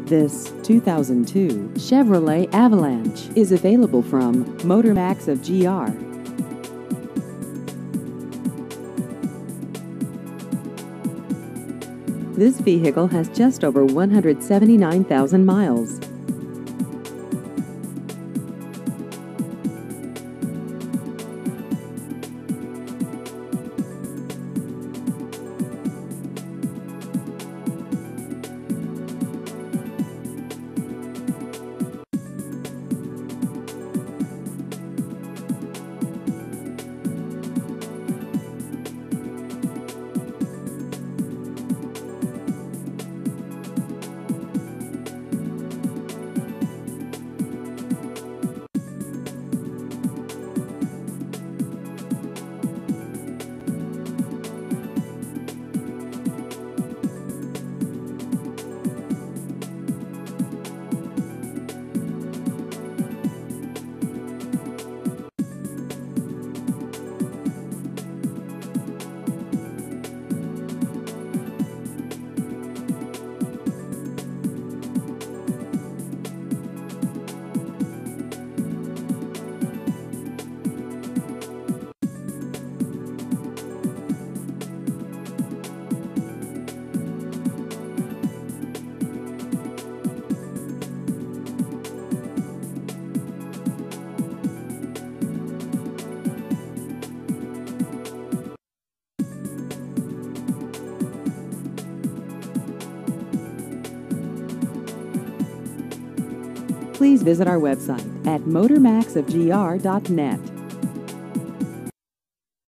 This 2002 Chevrolet Avalanche is available from Motormax of GR. This vehicle has just over 179,000 miles. Please visit our website at motormaxofgr.net.